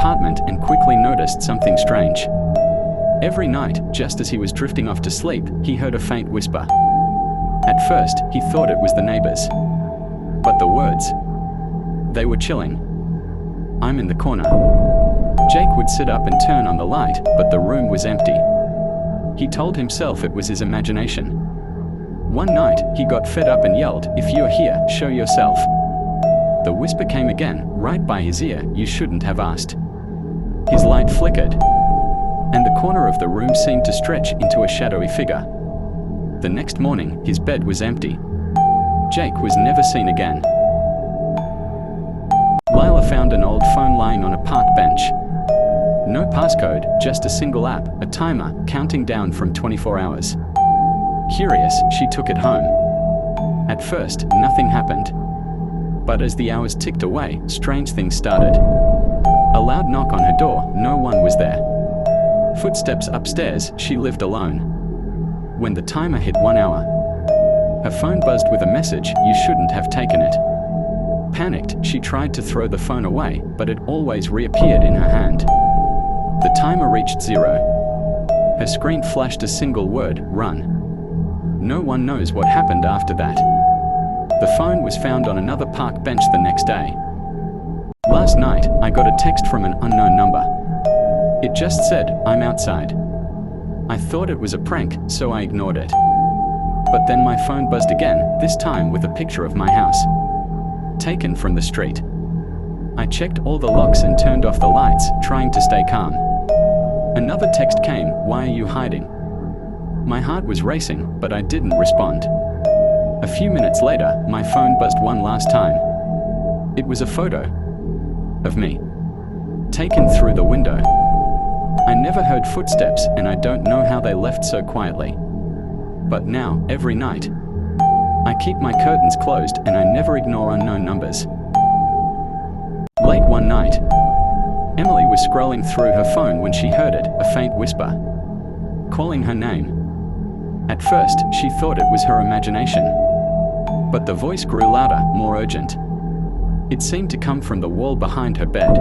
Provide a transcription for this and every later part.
apartment and quickly noticed something strange. Every night, just as he was drifting off to sleep, he heard a faint whisper. At first, he thought it was the neighbors. But the words, they were chilling. "I'm in the corner." Jake would sit up and turn on the light, but the room was empty. He told himself it was his imagination. One night, he got fed up and yelled, "If you're here, show yourself." The whisper came again, right by his ear. "You shouldn't have asked." His light flickered, and the corner of the room seemed to stretch into a shadowy figure. The next morning, his bed was empty. Jake was never seen again. Lila found an old phone lying on a park bench. No passcode, just a single app, a timer, counting down from 24 hours. Curious, she took it home. At first, nothing happened. But as the hours ticked away, strange things started. A loud knock on her door, no one was there. Footsteps upstairs, she lived alone. When the timer hit 1 hour, her phone buzzed with a message, "You shouldn't have taken it." Panicked, she tried to throw the phone away, but it always reappeared in her hand. The timer reached 0. Her screen flashed a single word, "Run." No one knows what happened after that. The phone was found on another park bench the next day. "Last night, I got a text from an unknown number. It just said, 'I'm outside.' I thought it was a prank, so I ignored it. But then my phone buzzed again, this time with a picture of my house, taken from the street. I checked all the locks and turned off the lights, trying to stay calm. Another text came, 'Why are you hiding?' My heart was racing, but I didn't respond. A few minutes later, my phone buzzed one last time. It was a photo of me, taken through the window. I never heard footsteps, and I don't know how they left so quietly. But now, every night, I keep my curtains closed and I never ignore unknown numbers." Late one night, Emily was scrolling through her phone when she heard it, a faint whisper, calling her name. At first, she thought it was her imagination. But the voice grew louder, more urgent. It seemed to come from the wall behind her bed.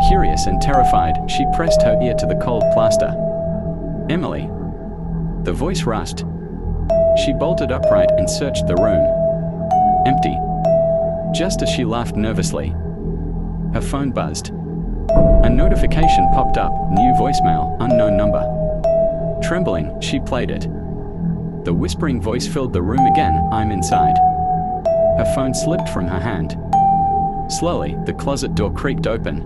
Curious and terrified, she pressed her ear to the cold plaster. "Emily." The voice rasped. She bolted upright and searched the room. Empty. Just as she laughed nervously, her phone buzzed. A notification popped up, new voicemail, unknown number. Trembling, she played it. The whispering voice filled the room again, "I'm inside." Her phone slipped from her hand. Slowly, the closet door creaked open.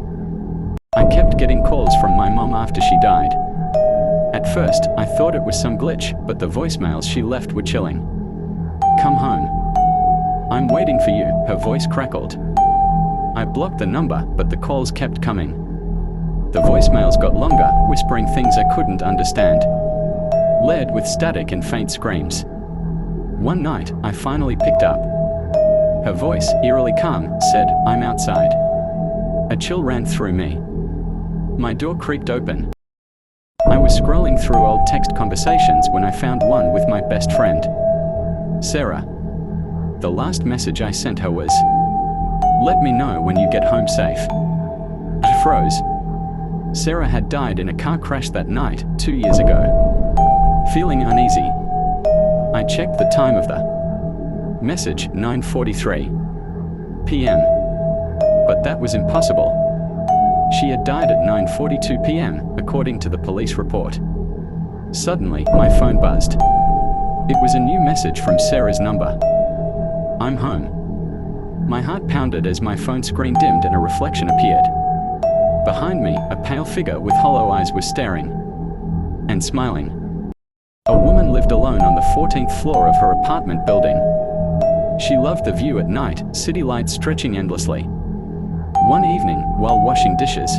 I kept getting calls from my mom after she died. At first, I thought it was some glitch, but the voicemails she left were chilling. "Come home. I'm waiting for you," her voice crackled. I blocked the number, but the calls kept coming. The voicemails got longer, whispering things I couldn't understand, layered with static and faint screams. One night, I finally picked up. Her voice, eerily calm, said, "I'm outside." A chill ran through me. My door creaked open. I was scrolling through old text conversations when I found one with my best friend, Sarah. The last message I sent her was, "Let me know when you get home safe." I froze. Sarah had died in a car crash that night, 2 years ago. Feeling uneasy, I checked the time of the message, 9:43 p.m. But that was impossible. She had died at 9:42 p.m., according to the police report. Suddenly, my phone buzzed. It was a new message from Sarah's number. "I'm home." My heart pounded as my phone screen dimmed and a reflection appeared. Behind me, a pale figure with hollow eyes was staring and smiling. A woman lived alone on the 14th floor of her apartment building. She loved the view at night, city lights stretching endlessly. One evening, while washing dishes,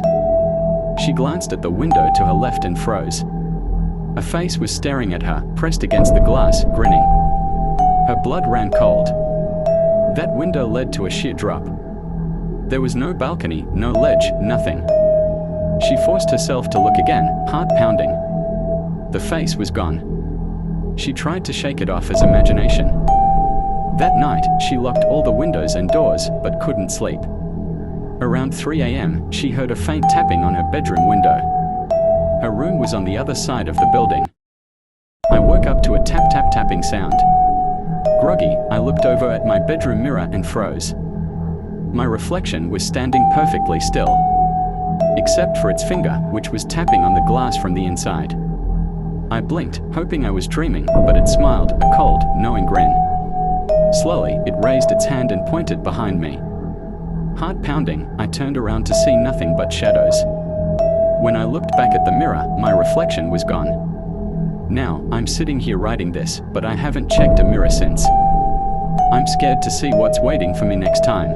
she glanced at the window to her left and froze. A face was staring at her, pressed against the glass, grinning. Her blood ran cold. That window led to a sheer drop. There was no balcony, no ledge, nothing. She forced herself to look again, heart pounding. The face was gone. She tried to shake it off as imagination. That night, she locked all the windows and doors, but couldn't sleep. Around 3 a.m., she heard a faint tapping on her bedroom window. Her room was on the other side of the building. I woke up to a tap-tap-tapping sound. Groggy, I looked over at my bedroom mirror and froze. My reflection was standing perfectly still, except for its finger, which was tapping on the glass from the inside. I blinked, hoping I was dreaming, but it smiled, a cold, knowing grin. Slowly, it raised its hand and pointed behind me. Heart pounding, I turned around to see nothing but shadows. When I looked back at the mirror, my reflection was gone. Now, I'm sitting here writing this, but I haven't checked a mirror since. I'm scared to see what's waiting for me next time.